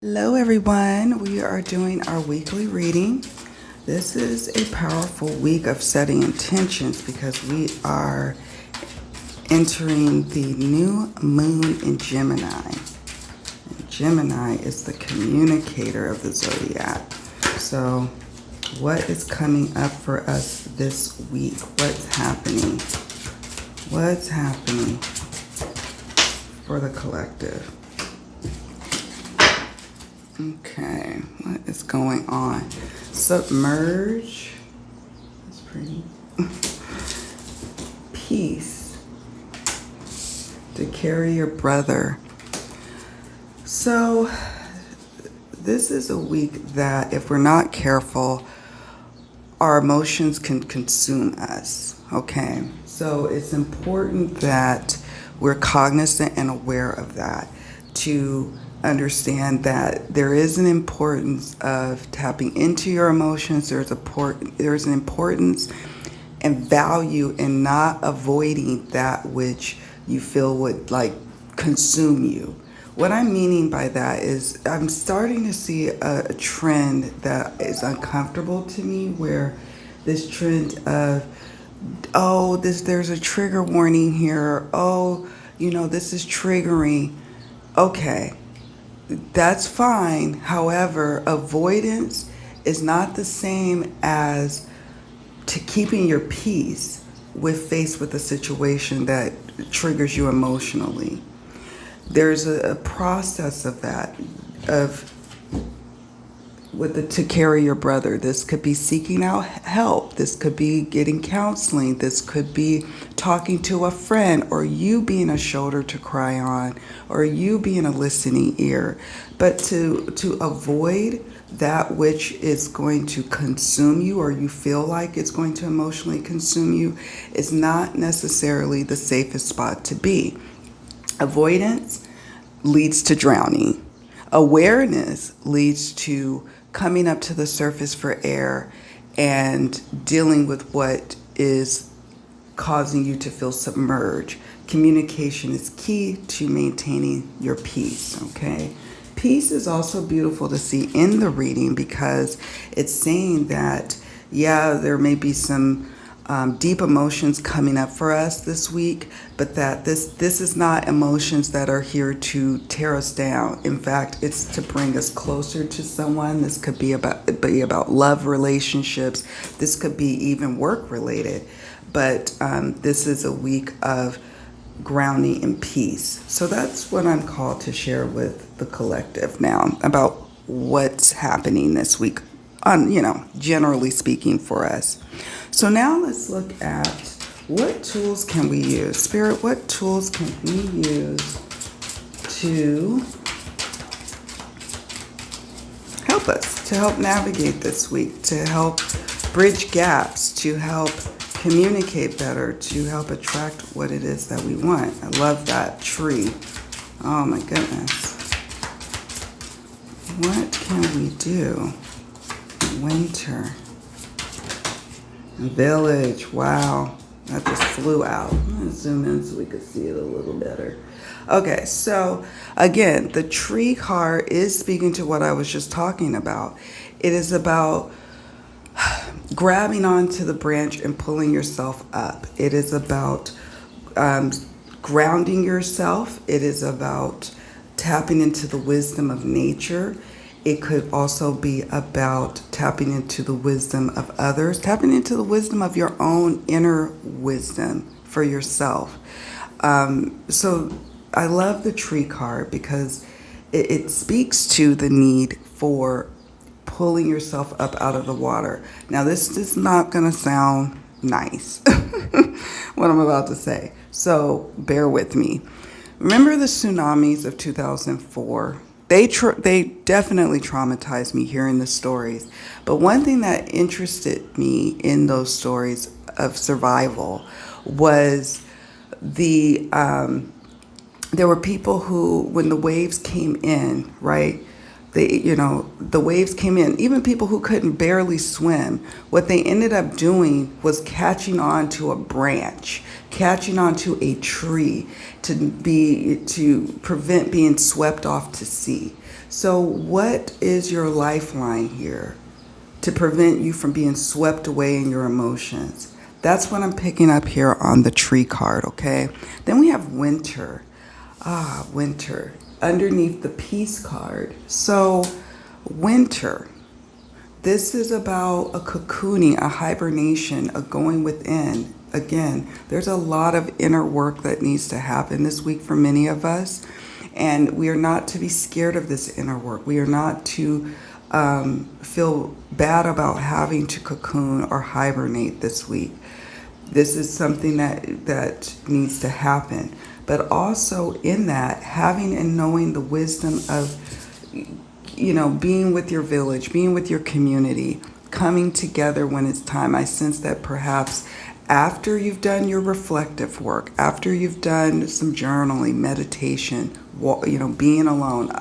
Hello, everyone. We are doing our weekly reading. This is a powerful week of setting intentions because we are entering the new moon in Gemini. And Gemini is the communicator of the zodiac. So, what is coming up for us this week? What's happening? What's happening for the collective? Okay, what is going on? Submerge. That's pretty. Peace. To carry your brother. So, this is a week that if we're not careful, our emotions can consume us. Okay, so it's important that we're cognizant and aware of that to understand that there is an importance of tapping into your emotions. There's an importance and value in not avoiding that which you feel would like consume you. What I'm meaning by that is I'm starting to see a trend that is uncomfortable to me, where this trend of, oh, there's a trigger warning here. Oh, this is triggering. Okay, that's fine. However, avoidance is not the same as to keeping your peace faced with a situation that triggers you emotionally. There's a process of that, to carry your brother. This could be seeking out help. This could be getting counseling. This could be talking to a friend, or you being a shoulder to cry on, or you being a listening ear. But to avoid that which is going to consume you, or you feel like it's going to emotionally consume you, is not necessarily the safest spot to be. Avoidance leads to drowning. Awareness leads to coming up to the surface for air and dealing with what is causing you to feel submerged. Communication is key to maintaining your peace, okay? Peace is also beautiful to see in the reading because it's saying that, yeah, there may be some deep emotions coming up for us this week, but that this is not emotions that are here to tear us down. In fact, it's to bring us closer to someone. This could be about love relationships. This could be even work related. But this is a week of grounding in peace. So that's what I'm called to share with the collective now about what's happening this week, generally speaking for us. So now let's look at what tools can we use. Spirit, what tools can we use to help us, to help navigate this week, to help bridge gaps, to help communicate better, to help attract what it is that we want? I love that tree. Oh my goodness. What can we do? Winter. Village. Wow. That just flew out. I'm going to zoom in so we can see it a little better. Okay, so again, the tree card is speaking to what I was just talking about. It is about grabbing onto the branch and pulling yourself up. It is about grounding yourself. It is about tapping into the wisdom of nature. It could also be about tapping into the wisdom of others, tapping into the wisdom of your own inner wisdom for yourself. So I love the tree card because it speaks to the need for pulling yourself up out of the water. Now, this is not going to sound nice, what I'm about to say. So bear with me. Remember the tsunamis of 2004? They definitely traumatized me hearing the stories. But one thing that interested me in those stories of survival was there were people who, when the waves came in, right? The waves came in, even people who couldn't barely swim, what they ended up doing was catching on to a branch, catching on to a tree to prevent being swept off to sea. So what is your lifeline here to prevent you from being swept away in your emotions? That's what I'm picking up here on the tree card, okay? Then we have winter. Winter underneath the peace card. So winter, this is about a cocooning, a hibernation, a going within. Again, there's a lot of inner work that needs to happen this week for many of us. And we are not to be scared of this inner work. We are not to feel bad about having to cocoon or hibernate this week. This is something that needs to happen. But also in that, having and knowing the wisdom of, being with your village, being with your community, coming together when it's time. I sense that perhaps after you've done your reflective work, after you've done some journaling, meditation, being alone.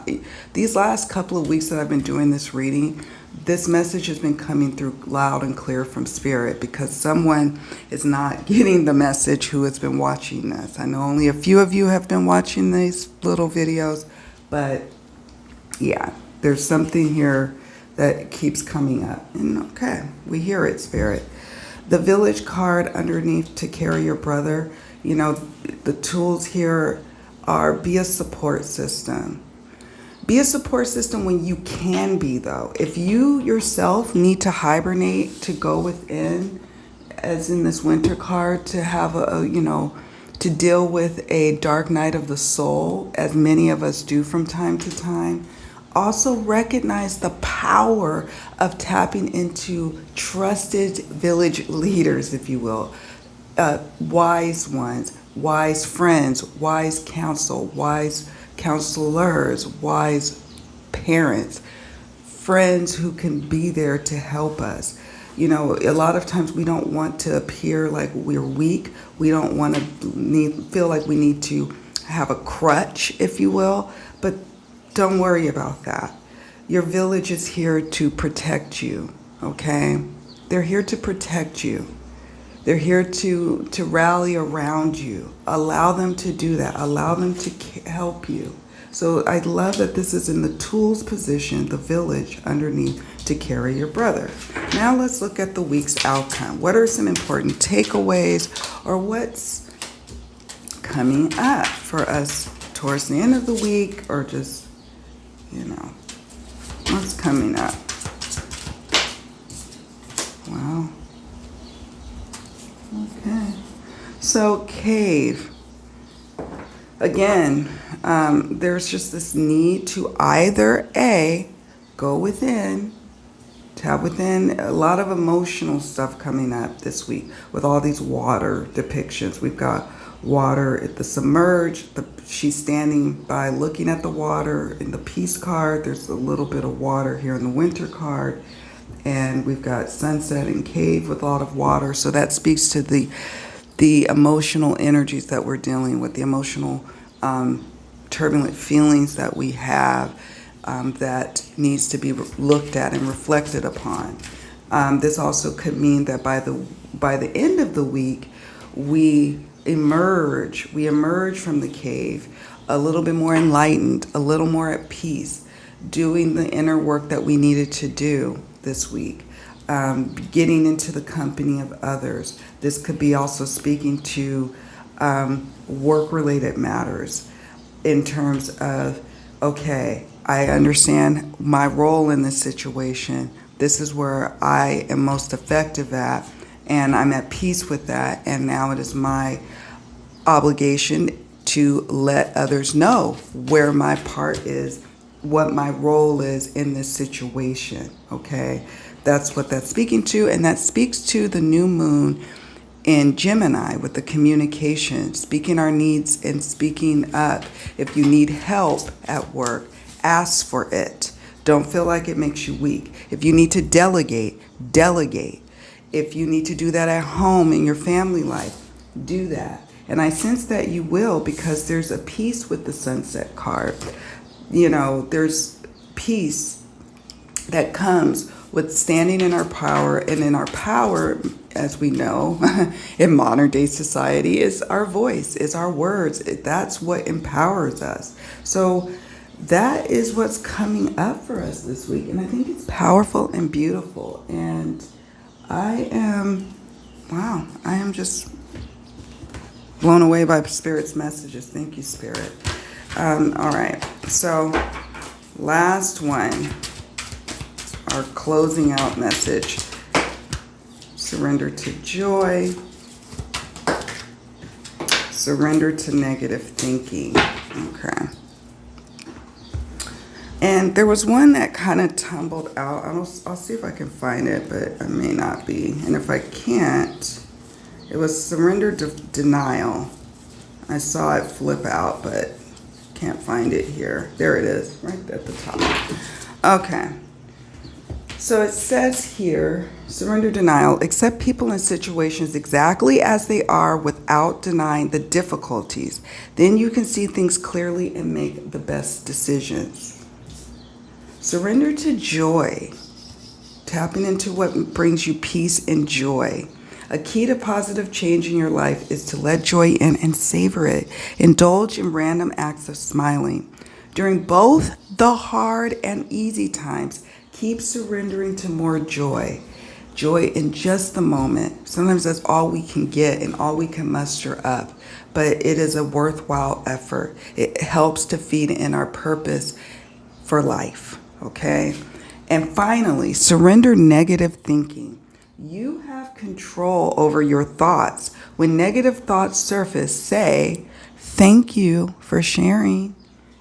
These last couple of weeks that I've been doing this reading, this message has been coming through loud and clear from Spirit, because someone is not getting the message who has been watching this. I know only a few of you have been watching these little videos, but yeah, there's something here that keeps coming up. And okay, we hear it, Spirit. The village card underneath to carry your brother, the tools here are be a support system. Be a support system when you can be, though. If you yourself need to hibernate, to go within, as in this winter card, to have to deal with a dark night of the soul, as many of us do from time to time, also recognize the power of tapping into trusted village leaders, if you will, wise ones, wise friends, wise counsel, wise counselors, wise parents, friends who can be there to help us. A lot of times we don't want to appear like we're weak. We don't want to feel like we need to have a crutch, if you will, but don't worry about that. Your village is here to protect you, okay? They're here to protect you. They're here to rally around you. Allow them to do that. Allow them to help you. So I love that this is in the tools position, the village underneath to carry your brother. Now let's look at the week's outcome. What are some important takeaways, or what's coming up for us towards the end of the week, or just, what's coming up? Wow. Okay. So cave. Again, there's just this need to either A, go within, tap within. A lot of emotional stuff coming up this week with all these water depictions. We've got water at the Submerge. She's standing by looking at the water in the peace card. There's a little bit of water here in the winter card. And we've got sunset and cave with a lot of water. So that speaks to the emotional energies that we're dealing with, the emotional turbulent feelings that we have that needs to be looked at and reflected upon. This also could mean that by the end of the week, we emerge from the cave a little bit more enlightened, a little more at peace, doing the inner work that we needed to do this week, getting into the company of others. This could be also speaking to work-related matters in terms of, okay, I understand my role in this situation. This is where I am most effective at, and I'm at peace with that, and now it is my obligation to let others know where my part is, what my role is in this situation, okay? That's what that's speaking to, and that speaks to the new moon in Gemini with the communication, speaking our needs and speaking up. If you need help at work, ask for it. Don't feel like it makes you weak. If you need to delegate, delegate. If you need to do that at home in your family life, do that. And I sense that you will, because there's a peace with the sunset card. There's peace that comes with standing in our power, and in our power, as we know, in modern day society, is our voice, is our words. That's what empowers us. So that is what's coming up for us this week. And I think it's powerful and beautiful. And I am just blown away by Spirit's messages. Thank you, Spirit. All right. So, last one, our closing out message. Surrender to joy. Surrender to negative thinking. Okay. And there was one that kind of tumbled out. I'll see if I can find it, but I may not be. And if I can't, it was surrender to denial. I saw it flip out, but can't find it here. There it is, right at the top. Okay. So it says here, surrender denial, accept people and situations exactly as they are without denying the difficulties. Then you can see things clearly and make the best decisions. Surrender to joy, tapping into what brings you peace and joy. A key to positive change in your life is to let joy in and savor it. Indulge in random acts of smiling. During both the hard and easy times, keep surrendering to more joy. Joy in just the moment. Sometimes that's all we can get and all we can muster up, but it is a worthwhile effort. It helps to feed in our purpose for life. Okay? And finally, surrender negative thinking. You have control over your thoughts. When negative thoughts surface, say, thank you for sharing,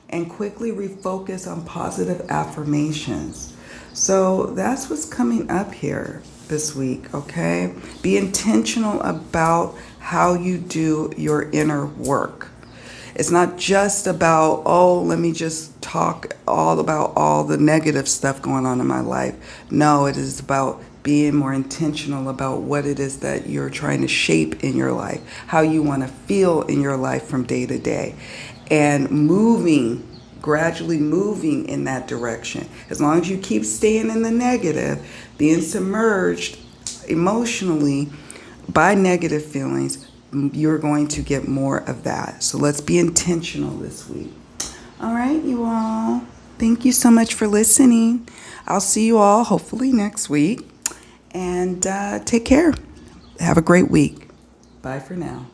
and quickly refocus on positive affirmations. So that's what's coming up here this week, okay? Be intentional about how you do your inner work. It's not just about, let me just talk all about all the negative stuff going on in my life. No, it is about being more intentional about what it is that you're trying to shape in your life, how you want to feel in your life from day to day, and gradually moving in that direction. As long as you keep staying in the negative, being submerged emotionally by negative feelings, you're going to get more of that. So let's be intentional this week. All right, you all. Thank you so much for listening. I'll see you all hopefully next week. And take care. Have a great week. Bye for now.